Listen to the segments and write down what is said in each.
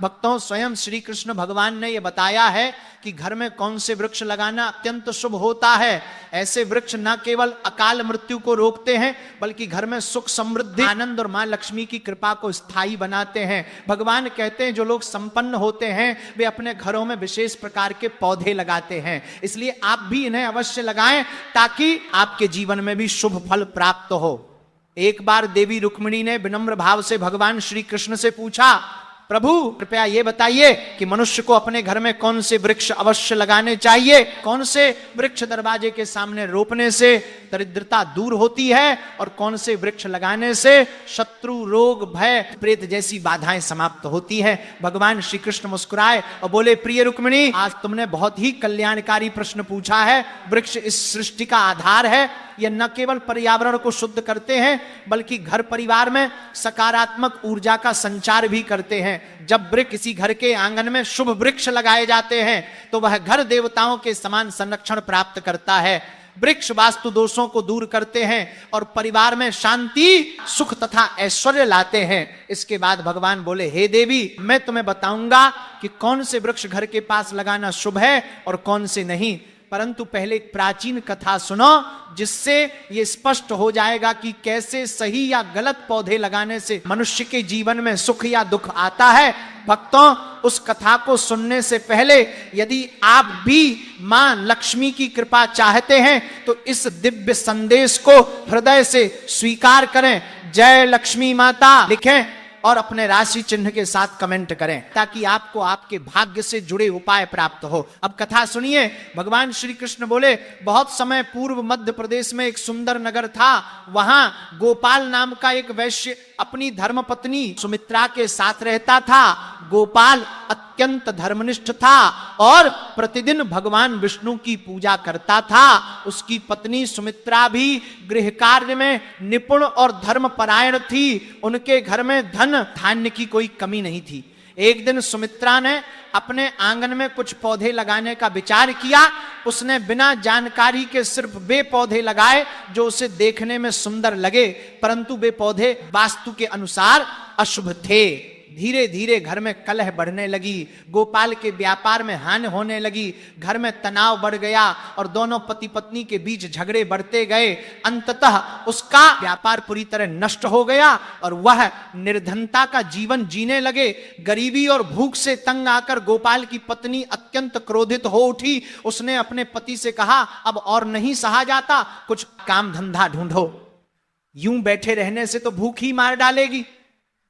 भक्तों, स्वयं श्री कृष्ण भगवान ने यह बताया है कि घर में कौन से वृक्ष लगाना अत्यंत शुभ होता है। ऐसे वृक्ष न केवल अकाल मृत्यु को रोकते हैं, बल्कि घर में सुख, समृद्धि, आनंद और मां लक्ष्मी की कृपा को स्थायी बनाते हैं। भगवान कहते हैं जो लोग संपन्न होते हैं वे अपने घरों में विशेष प्रकार के पौधे लगाते हैं। इसलिए आप भी इन्हें अवश्य लगाएं ताकि आपके जीवन में भी शुभ फल प्राप्त हो। एक बार देवी रुक्मिणी ने विनम्र भाव से भगवान श्री कृष्ण से पूछा, प्रभु कृपया ये बताइए कि मनुष्य को अपने घर में कौन से वृक्ष अवश्य लगाने चाहिए, कौन से वृक्ष दरवाजे के सामने रोपने से दरिद्रता दूर होती है और कौन से वृक्ष लगाने से शत्रु, रोग, भय, प्रेत जैसी बाधाएं समाप्त होती है। भगवान श्री कृष्ण मुस्कुराए और बोले, प्रिय रुक्मिणी, आज तुमने बहुत ही कल्याणकारी प्रश्न पूछा है। वृक्ष इस सृष्टि का आधार है। ये न केवल पर्यावरण को शुद्ध करते हैं बल्कि घर परिवार में सकारात्मक ऊर्जा का संचार भी करते हैं। जब वृक्ष किसी घर के आंगन में शुभ वृक्ष लगाए जाते हैं तो वह घर देवताओं के समान संरक्षण प्राप्त करता है। वृक्ष वास्तु दोषों को दूर करते हैं और परिवार में शांति, सुख तथा ऐश्वर्य लाते हैं। इसके बाद भगवान बोले, हे देवी, मैं तुम्हें बताऊंगा कि कौन से वृक्ष घर के पास लगाना शुभ है और कौन से नहीं। परंतु पहले एक प्राचीन कथा सुनो जिससे ये स्पष्ट हो जाएगा कि कैसे सही या गलत पौधे लगाने से मनुष्य के जीवन में सुख या दुख आता है। भक्तों, उस कथा को सुनने से पहले यदि आप भी मां लक्ष्मी की कृपा चाहते हैं तो इस दिव्य संदेश को हृदय से स्वीकार करें। जय लक्ष्मी माता लिखें और अपने राशि चिन्ह के साथ कमेंट करें ताकि आपको आपके भाग्य से जुड़े उपाय प्राप्त हो। अब कथा सुनिए। भगवान श्री कृष्ण बोले, बहुत समय पूर्व मध्य प्रदेश में एक सुंदर नगर था। वहां गोपाल नाम का एक वैश्य अपनी धर्मपत्नी सुमित्रा के साथ रहता था। गोपाल अत्यंत धर्मनिष्ठ था और प्रतिदिन भगवान विष्णु की पूजा करता था। उसकी पत्नी सुमित्रा भी गृह कार्य में निपुण और धर्मपरायण थी। उनके घर में धन धान्य की कोई कमी नहीं थी। एक दिन सुमित्रा ने अपने आंगन में कुछ पौधे लगाने का विचार किया। उसने बिना जानकारी के सिर्फ वे पौधे लगाए जो उसे देखने में सुंदर लगे, परंतु वे पौधे वास्तु के अनुसार अशुभ थे। धीरे धीरे घर में कलह बढ़ने लगी, गोपाल के व्यापार में हानि होने लगी, घर में तनाव बढ़ गया और दोनों पति पत्नी के बीच झगड़े बढ़ते गए। अंततः उसका व्यापार पूरी तरह नष्ट हो गया और वह निर्धनता का जीवन जीने लगे। गरीबी और भूख से तंग आकर गोपाल की पत्नी अत्यंत क्रोधित हो उठी। उसने अपने पति से कहा, अब और नहीं सहा जाता, कुछ काम धंधा ढूंढो, यूं बैठे रहने से तो भूख ही मार डालेगी।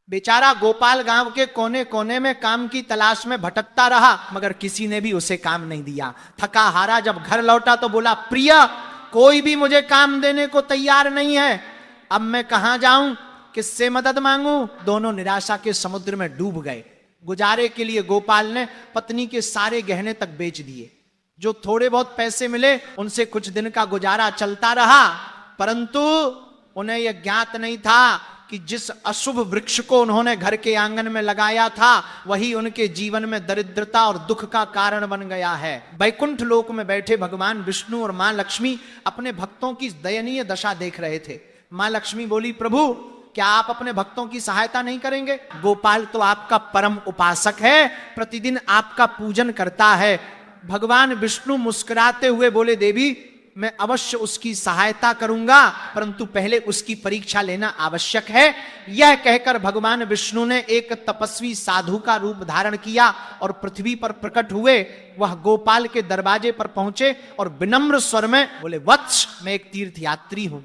बेचारा गोपाल गांव के कोने कोने में काम की तलाश में भटकता रहा, मगर किसी ने भी उसे काम नहीं दिया। थका हारा जब घर लौटा तो बोला, प्रिय, कोई भी मुझे काम देने को तैयार नहीं है। अब मैं कहां जाऊं, किससे मदद मांगूं? दोनों निराशा के समुद्र में डूब गए। गुजारे के लिए गोपाल ने पत्नी के सारे गहने तक बेच दिए। जो थोड़े बहुत पैसे मिले उनसे कुछ दिन का गुजारा चलता रहा, परंतु उन्हें यह ज्ञात नहीं था कि जिस अशुभ वृक्ष को उन्होंने घर के आंगन में लगाया था वही उनके जीवन में दरिद्रता और दुख का कारण बन गया है। वैकुंठ लोक में बैठे भगवान विष्णु और मां लक्ष्मी अपने भक्तों की दयनीय दशा देख रहे थे। मां लक्ष्मी बोली, प्रभु, क्या आप अपने भक्तों की सहायता नहीं करेंगे? गोपाल तो आपका परम उपासक है, प्रतिदिन आपका पूजन करता है। भगवान विष्णु मुस्कुराते हुए बोले, देवी, मैं अवश्य उसकी सहायता करूंगा, परंतु पहले उसकी परीक्षा लेना आवश्यक है। यह कहकर भगवान विष्णु ने एक तपस्वी साधु का रूप धारण किया और पृथ्वी पर प्रकट हुए। वह गोपाल के दरवाजे पर पहुंचे और विनम्र स्वर में बोले, वत्स, मैं एक तीर्थ यात्री हूं,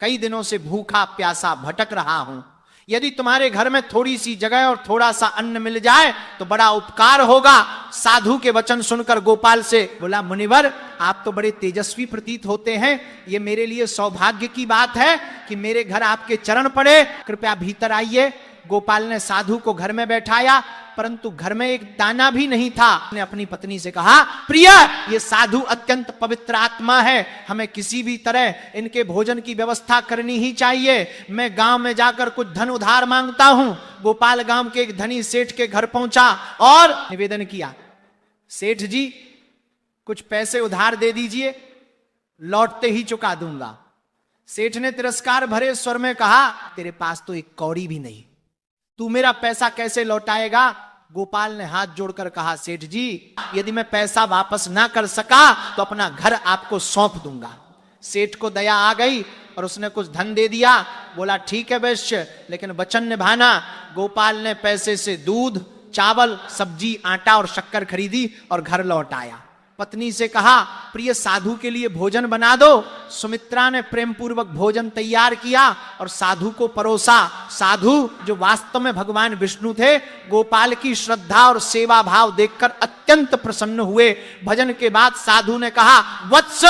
कई दिनों से भूखा प्यासा भटक रहा हूं। यदि तुम्हारे घर में थोड़ी सी जगह और थोड़ा सा अन्न मिल जाए तो बड़ा उपकार होगा। साधु के वचन सुनकर गोपाल से बोला, मुनिवर, आप तो बड़े तेजस्वी प्रतीत होते हैं। ये मेरे लिए सौभाग्य की बात है कि मेरे घर आपके चरण पड़े, कृपया भीतर आइए। गोपाल ने साधु को घर में बैठाया, परंतु घर में एक दाना भी नहीं था। उसने अपनी पत्नी से कहा, प्रिय, ये साधु अत्यंत पवित्र आत्मा है, हमें किसी भी तरह इनके भोजन की व्यवस्था करनी ही चाहिए। मैं गांव में जाकर कुछ धन उधार मांगता हूं। गोपाल गांव के एक धनी सेठ के घर पहुंचा और निवेदन किया, सेठ जी, कुछ पैसे उधार दे दीजिए, लौटते ही चुका दूंगा। सेठ ने तिरस्कार भरे स्वर में कहा, तेरे पास तो एक कौड़ी भी नहीं, तू मेरा पैसा कैसे लौटाएगा? गोपाल ने हाथ जोड़कर कहा, सेठ जी यदि मैं पैसा वापस ना कर सका तो अपना घर आपको सौंप दूंगा। सेठ को दया आ गई और उसने कुछ धन दे दिया। बोला ठीक है वैश्य, लेकिन वचन निभाना। गोपाल ने पैसे से दूध, चावल, सब्जी, आटा और शक्कर खरीदी और घर लौट आया। पत्नी से कहा, प्रिय साधु के लिए भोजन बना दो। सुमित्रा ने प्रेम पूर्वक भोजन तैयार किया और साधु को परोसा। साधु जो वास्तव में भगवान विष्णु थे, गोपाल की श्रद्धा और सेवा भाव देखकर अत्यंत प्रसन्न हुए। भजन के बाद साधु ने कहा, वत्स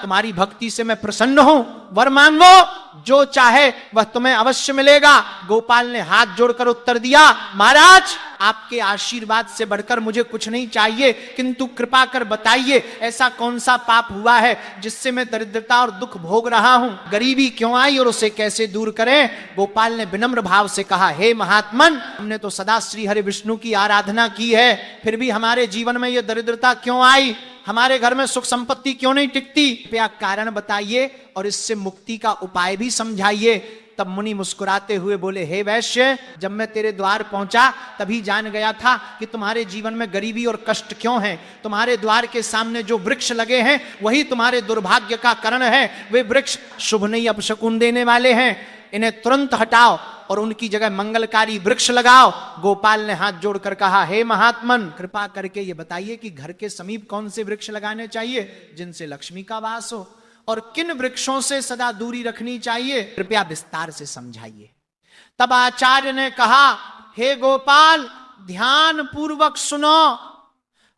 तुम्हारी भक्ति से मैं प्रसन्न हूं, वर मांगो, जो चाहे वह तुम्हें अवश्य मिलेगा। गोपाल ने हाथ जोड़कर उत्तर दिया, महाराज आपके आशीर्वाद से बढ़कर मुझे कुछ नहीं चाहिए, किंतु कृपा कर बताइए ऐसा कौन सा पाप हुआ है जिससे मैं दरिद्रता और दुख भोग रहा हूं, गरीबी क्यों आई और उसे कैसे दूर करें। गोपाल ने विनम्र भाव से कहा, हे महात्मन, हमने तो सदा श्री हरि विष्णु की आराधना की है, फिर भी हमारे जीवन में यह दरिद्रता क्यों आई, हमारे घर में सुख संपत्ति क्यों नहीं टिकती, कृपया कारण बताइए और इससे मुक्ति का उपाय भी समझाइए। तब मुनि मुस्कुराते हुए बोले, हे वैश्य, जब मैं तेरे द्वार पहुंचा तभी जान गया था कि तुम्हारे जीवन में गरीबी और कष्ट क्यों है। तुम्हारे द्वार के सामने जो वृक्ष लगे हैं वही तुम्हारे दुर्भाग्य का कारण है। वे वृक्ष शुभ नहीं अपशकुन देने वाले हैं, इन्हें तुरंत हटाओ और उनकी जगह मंगलकारी वृक्ष लगाओ। गोपाल ने हाथ जोड़कर कहा, हे महात्मन, कृपा करके ये बताइए कि घर के समीप कौन से वृक्ष लगाने चाहिए जिनसे लक्ष्मी का वास हो, और किन वृक्षों से सदा दूरी रखनी चाहिए, कृपया विस्तार से समझाइए। तब आचार्य ने कहा, हे गोपाल, ध्यान पूर्वक सुनो।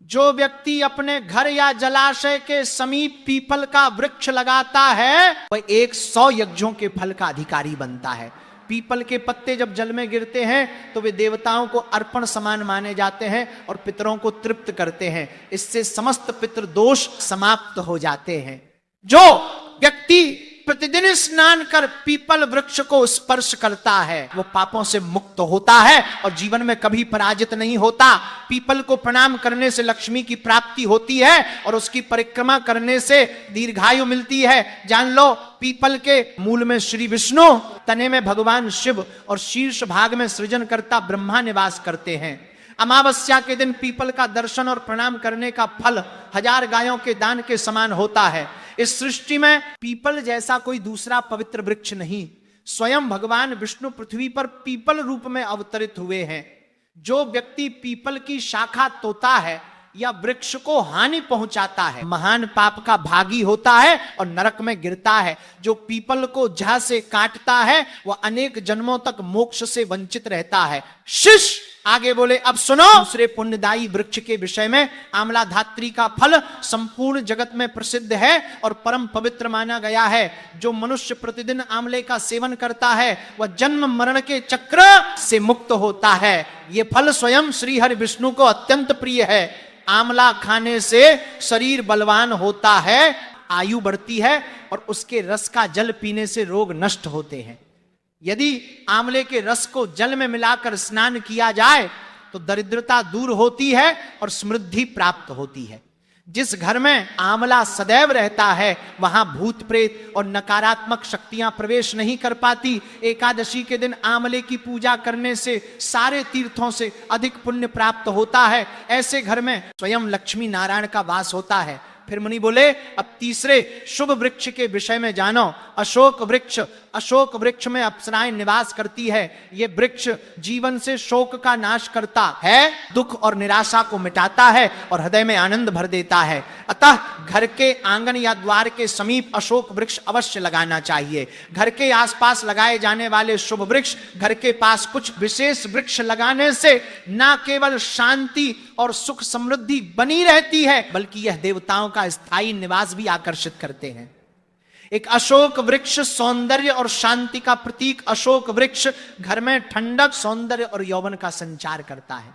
जो व्यक्ति अपने घर या जलाशय के समीप पीपल का वृक्ष लगाता है वह 100 यज्ञों के फल का अधिकारी बनता है। पीपल के पत्ते जब जल में गिरते हैं तो वे देवताओं को अर्पण समान माने जाते हैं और पितरों को तृप्त करते हैं। इससे समस्त पितृ दोष समाप्त हो जाते हैं। जो व्यक्ति प्रतिदिन स्नान कर पीपल वृक्ष को स्पर्श करता है वो पापों से मुक्त होता है और जीवन में कभी पराजित नहीं होता। पीपल को प्रणाम करने से लक्ष्मी की प्राप्ति होती है और उसकी परिक्रमा करने से दीर्घायु मिलती है। जान लो, पीपल के मूल में श्री विष्णु, तने में भगवान शिव और शीर्ष भाग में सृजनकर्ता ब्रह्मा निवास करते हैं। अमावस्या के दिन पीपल का दर्शन और प्रणाम करने का फल 1000 गायों के दान के समान होता है। इस सृष्टि में पीपल जैसा कोई दूसरा पवित्र वृक्ष नहीं। स्वयं भगवान विष्णु पृथ्वी पर पीपल रूप में अवतरित हुए हैं। जो व्यक्ति पीपल की शाखा तोड़ता है या वृक्ष को हानि पहुंचाता है महान पाप का भागी होता है और नरक में गिरता है। जो पीपल को जड़ से काटता है वह अनेक जन्मों तक मोक्ष से वंचित रहता है। शिष्य आगे बोले, अब सुनो, दूसरे पुण्यदायी वृक्ष के विषय में आमला धात्री का फल संपूर्ण जगत में प्रसिद्ध है और परम पवित्र माना गया है। जो मनुष्य प्रतिदिन आमले का सेवन करता है वह जन्म मरण के चक्र से मुक्त होता है। ये फल स्वयं श्री हरि विष्णु को अत्यंत प्रिय है। आमला खाने से शरीर बलवान होता है, आयु बढ़ती है और उसके रस का जल पीने से रोग नष्ट होते हैं। यदि आंवले के रस को जल में मिलाकर स्नान किया जाए तो दरिद्रता दूर होती है और समृद्धि प्राप्त होती है। जिस घर में आंवला सदैव रहता है वहां भूत प्रेत और नकारात्मक शक्तियां प्रवेश नहीं कर पाती। एकादशी के दिन आंवले की पूजा करने से सारे तीर्थों से अधिक पुण्य प्राप्त होता है। ऐसे घर में स्वयं लक्ष्मी नारायण का वास होता है। फिर मुनि बोले, अब तीसरे शुभ वृक्ष के विषय में जानो। अशोक वृक्ष, अशोक वृक्ष में अप्सराएं निवास करती है। ये वृक्ष जीवन से शोक का नाश करता है, दुख और निराशा को मिटाता है और हृदय में आनंद भर देता है। अतः घर के आंगन या द्वार के समीप अशोक वृक्ष अवश्य लगाना चाहिए। घर के आसपास लगाए जाने वाले शुभ वृक्ष, घर के पास कुछ विशेष वृक्ष लगाने से न केवल शांति और सुख समृद्धि बनी रहती है बल्कि यह देवताओं का स्थायी निवास भी आकर्षित करते हैं। एक अशोक वृक्ष सौंदर्य और शांति का प्रतीक। अशोक वृक्ष घर में ठंडक, सौंदर्य और यौवन का संचार करता है।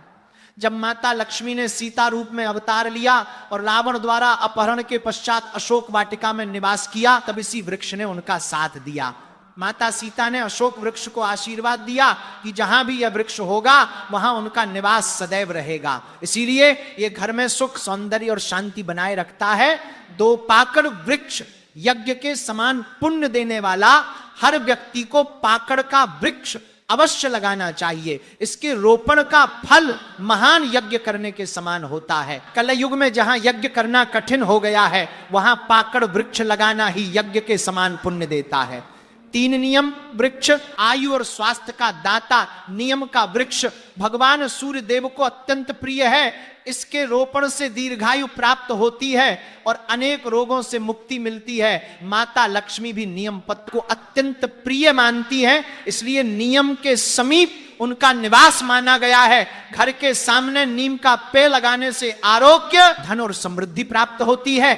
जब माता लक्ष्मी ने सीता रूप में अवतार लिया और रावण द्वारा अपहरण के पश्चात अशोक वाटिका में निवास किया, तब इसी वृक्ष ने उनका साथ दिया। माता सीता ने अशोक वृक्ष को आशीर्वाद दिया कि जहां भी यह वृक्ष होगा वहां उनका निवास सदैव रहेगा। इसीलिए यह घर में सुख, सौंदर्य और शांति बनाए रखता है। 2 पाकड़ वृक्ष यज्ञ के समान पुण्य देने वाला, हर व्यक्ति को पाकड़ का वृक्ष अवश्य लगाना चाहिए। इसके रोपण का फल महान यज्ञ करने के समान होता है। कलयुग में जहां यज्ञ करना कठिन हो गया है, वहां पाकड़ वृक्ष लगाना ही यज्ञ के समान पुण्य देता है। 3 नियम वृक्ष, आयु और स्वास्थ्य का दाता नियम का वृक्ष भगवान सूर्य देव को अत्यंत प्रिय है। इसके रोपण से दीर्घायु प्राप्त होती है और अनेक रोगों से मुक्ति मिलती है। माता लक्ष्मी भी नियम पत्र को अत्यंत प्रिय मानती है, इसलिए नियम के समीप उनका निवास माना गया है। घर के सामने नीम का पेड़ लगाने से आरोग्य, धन और समृद्धि प्राप्त होती है।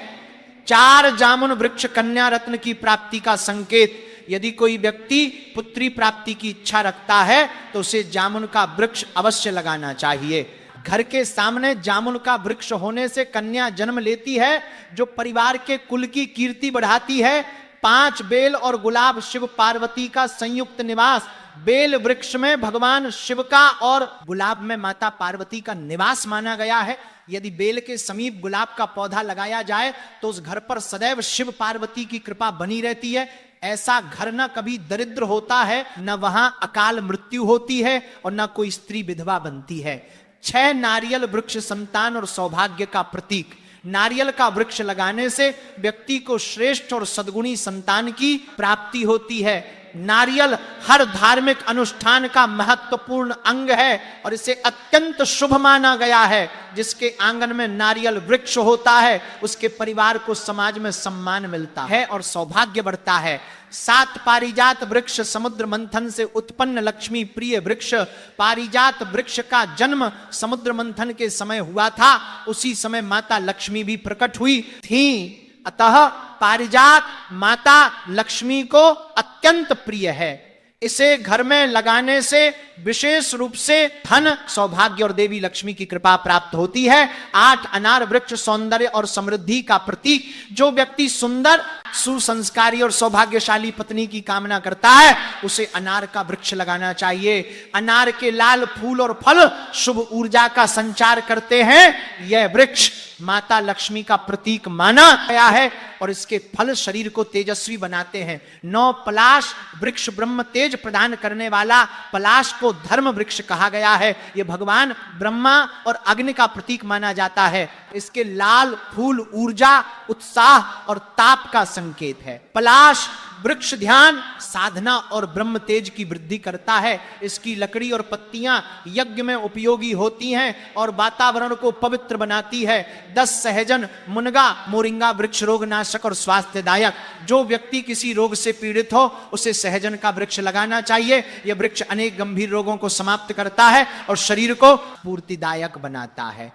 4 जामुन वृक्ष कन्या रत्न की प्राप्ति का संकेत। यदि कोई व्यक्ति पुत्री प्राप्ति की इच्छा रखता है तो उसे जामुन का वृक्ष अवश्य लगाना चाहिए। घर के सामने जामुन का वृक्ष होने से कन्या जन्म लेती है, जो परिवार के कुल की कीर्ति बढ़ाती है। 5 बेल और गुलाब शिव पार्वती का संयुक्त निवास। बेल वृक्ष में भगवान शिव का और गुलाब में माता पार्वती का निवास माना गया है। यदि बेल के समीप गुलाब का पौधा लगाया जाए तो उस घर पर सदैव शिव पार्वती की कृपा बनी रहती है। ऐसा घर न कभी दरिद्र होता है, न वहां अकाल मृत्यु होती है और न कोई स्त्री विधवा बनती है। 6 नारियल वृक्ष संतान और सौभाग्य का प्रतीक। नारियल का वृक्ष लगाने से व्यक्ति को श्रेष्ठ और सद्गुणी संतान की प्राप्ति होती है। नारियल हर धार्मिक अनुष्ठान का महत्वपूर्ण अंग है और इसे अत्यंत शुभ माना गया है। जिसके आंगन में नारियल वृक्ष होता है उसके परिवार को समाज में सम्मान मिलता है और सौभाग्य बढ़ता है। 7 पारिजात वृक्ष समुद्र मंथन से उत्पन्न लक्ष्मी प्रिय वृक्ष। पारिजात वृक्ष का जन्म समुद्र मंथन के समय हुआ था, उसी समय माता लक्ष्मी भी प्रकट हुई थी। अतः पारिजात माता लक्ष्मी को अत्यंत प्रिय है। इसे घर में लगाने से विशेष रूप से धन, सौभाग्य और देवी लक्ष्मी की कृपा प्राप्त होती है। 8 अनार वृक्ष सौंदर्य और समृद्धि का प्रतीक। जो व्यक्ति सुंदर, सुसंस्कारी और सौभाग्यशाली पत्नी की कामना करता है उसे अनार का वृक्ष लगाना चाहिए। अनार के लाल फूल और फल शुभ ऊर्जा का संचार करते हैं। यह वृक्ष माता लक्ष्मी का प्रतीक माना गया है और इसके फल शरीर को तेजस्वी बनाते हैं। 9 पलाश वृक्ष ब्रह्म तेज प्रदान करने वाला। पलाश को धर्म वृक्ष कहा गया है। यह भगवान ब्रह्मा और अग्नि का प्रतीक माना जाता है। इसके लाल फूल ऊर्जा, उत्साह और ताप का संकेत है। पलाश वृक्ष ध्यान, साधना और ब्रह्म तेज की वृद्धि करता है। इसकी लकड़ी और पत्तियां यज्ञ में उपयोगी होती हैं और वातावरण को पवित्र बनाती है। 10 सहजन, मुनगा, मोरिंगा वृक्ष रोगनाशक और स्वास्थ्यदायक। जो व्यक्ति किसी रोग से पीड़ित हो उसे सहजन का वृक्ष लगाना चाहिए। यह वृक्ष अनेक गंभीर रोगों को समाप्त करता है और शरीर को पूर्तिदायक बनाता है।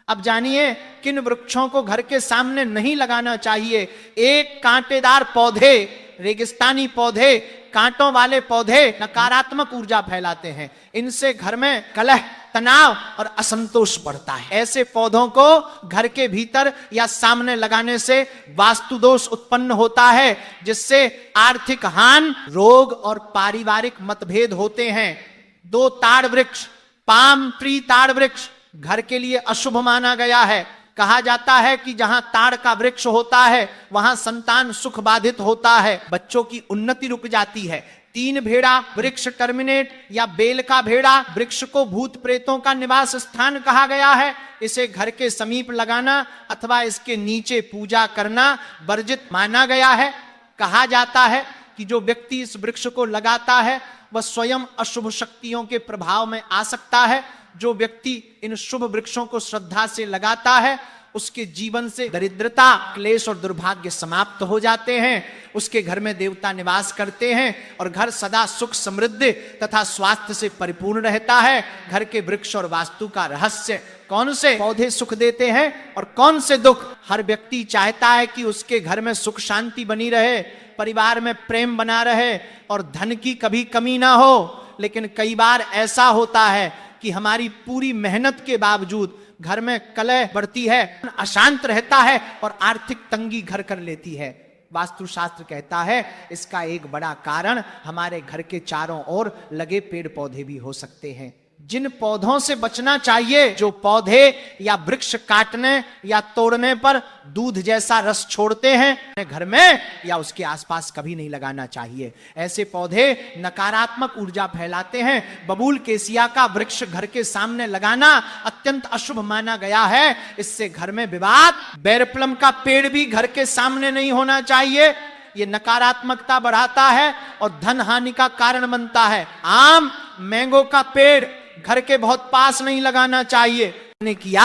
अब जानिए किन वृक्षों को घर के सामने नहीं लगाना चाहिए। 1 कांटेदार पौधे, रेगिस्तानी पौधे, कांटों वाले पौधे नकारात्मक ऊर्जा फैलाते हैं। इनसे घर में कलह, तनाव और असंतोष बढ़ता है। ऐसे पौधों को घर के भीतर या सामने लगाने से वास्तु दोष उत्पन्न होता है, जिससे आर्थिक हानि, रोग और पारिवारिक मतभेद होते हैं। 2 ताड़ वृक्ष, पाम ट्री ताड़ वृक्ष घर के लिए अशुभ माना गया है। कहा जाता है कि जहां ताड़ का वृक्ष होता है वहां संतान सुख बाधित होता है, बच्चों की उन्नति रुक जाती है। 3 भेड़ा वृक्ष टर्मिनेट या बेल का भेड़ा वृक्ष को भूत प्रेतों का निवास स्थान कहा गया है। इसे घर के समीप लगाना अथवा इसके नीचे पूजा करना वर्जित माना गया है। कहा जाता है कि जो व्यक्ति इस वृक्ष को लगाता है वह स्वयं अशुभ शक्तियों के प्रभाव में आ सकता है। जो व्यक्ति इन शुभ वृक्षों को श्रद्धा से लगाता है उसके जीवन से दरिद्रता, क्लेश और दुर्भाग्य समाप्त हो जाते हैं। उसके घर में देवता निवास करते हैं और घर सदा सुख, समृद्धि तथा स्वास्थ्य से परिपूर्ण रहता है। घर के वृक्ष और वास्तु का रहस्य। कौन से पौधे सुख देते हैं और कौन से दुख? हर व्यक्ति चाहता है कि उसके घर में सुख शांति बनी रहे, परिवार में प्रेम बना रहे और धन की कभी कमी ना हो। लेकिन कई बार ऐसा होता है कि हमारी पूरी मेहनत के बावजूद घर में कलह बढ़ती है, अशांत रहता है और आर्थिक तंगी घर कर लेती है। वास्तुशास्त्र कहता है इसका एक बड़ा कारण हमारे घर के चारों ओर लगे पेड़ पौधे भी हो सकते हैं। जिन पौधों से बचना चाहिए, जो पौधे या वृक्ष काटने या तोड़ने पर दूध जैसा रस छोड़ते हैं, घर में या उसके आसपास कभी नहीं लगाना चाहिए। ऐसे पौधे नकारात्मक ऊर्जा फैलाते हैं। बबूल केसिया का वृक्ष घर के सामने लगाना अत्यंत अशुभ माना गया है। इससे घर में विवाद। बेरप्लम का पेड़ भी घर के सामने नहीं होना चाहिए, ये नकारात्मकता बढ़ाता है और धन हानि का कारण बनता है। आम, मैंगो का पेड़ घर के बहुत पास नहीं लगाना चाहिए। ने किया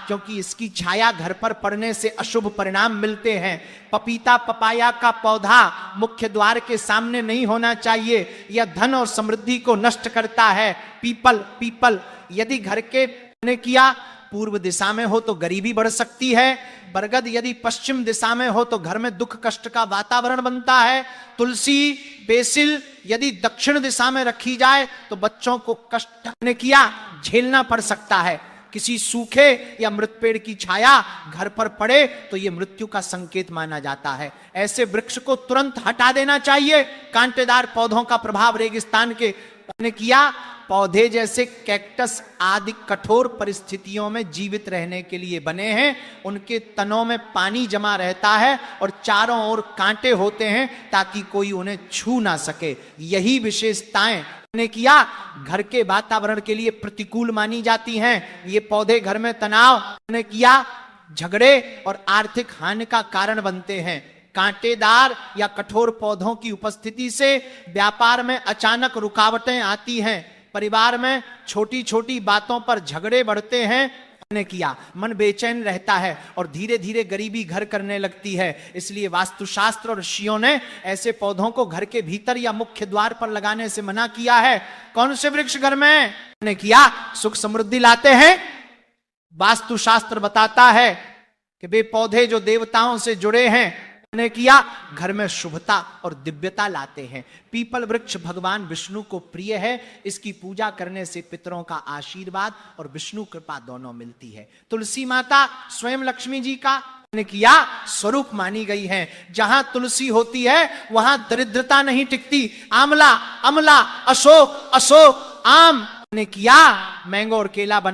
क्योंकि इसकी छाया घर पर पड़ने से अशुभ परिणाम मिलते हैं। पपीता, पपाया का पौधा मुख्य द्वार के सामने नहीं होना चाहिए, यह धन और समृद्धि को नष्ट करता है। पीपल यदि घर के ने किया पूर्व दिशा में हो तो गरीबी बढ़ सकती है। बरगद यदि पश्चिम दिशा में हो तो घर में दुख कष्ट का वातावरण बनता है। तुलसी, बेसिल यदि दक्षिण दिशा में रखी जाए तो बच्चों को कष्ट ने किया झेलना पड़ सकता है। किसी सूखे या मृत पेड़ की छाया घर पर पड़े तो यह मृत्यु का संकेत माना जाता है। ऐसे वृक्ष को तुरंत हटा देना चाहिए। कांटेदार पौधों का प्रभाव रेगिस्तान के ने किया। पौधे जैसे कैक्टस आदि कठोर परिस्थितियों में जीवित रहने के लिए बने हैं। उनके तनों में पानी जमा रहता है और चारों ओर कांटे होते हैं ताकि कोई उन्हें छू ना सके। यही विशेषताएं ने किया घर के वातावरण के लिए प्रतिकूल मानी जाती हैं। ये पौधे घर में तनाव ने किया, झगड़े और आर्थिक हानि का कारण बनते हैं। कांटेदार या कठोर पौधों की उपस्थिति से व्यापार में अचानक रुकावटें आती हैं। परिवार में छोटी छोटी बातों पर झगड़े बढ़ते हैं। ने किया मन बेचैन रहता है और धीरे धीरे गरीबी घर करने लगती है। इसलिए वास्तुशास्त्र और ऋषियों ने ऐसे पौधों को घर के भीतर या मुख्य द्वार पर लगाने से मना किया है। कौन से वृक्ष घर में ने किया सुख समृद्धि लाते हैं? वास्तुशास्त्र बताता है कि वे पौधे जो देवताओं से जुड़े हैं ने किया घर में शुभता और दिव्यता लाते हैं। पीपल वृक्ष भगवान विष्णु को प्रिय है। इसकी पूजा करने से पितरों का आशीर्वाद और विष्णु कृपा दोनों मिलती है। तुलसी माता स्वयं लक्ष्मी जी का ने किया स्वरूप मानी गई है। जहां तुलसी होती है वहां दरिद्रता नहीं टिकती। आमला, अमला, अशोक, आम ने किया मैंगो और केला बना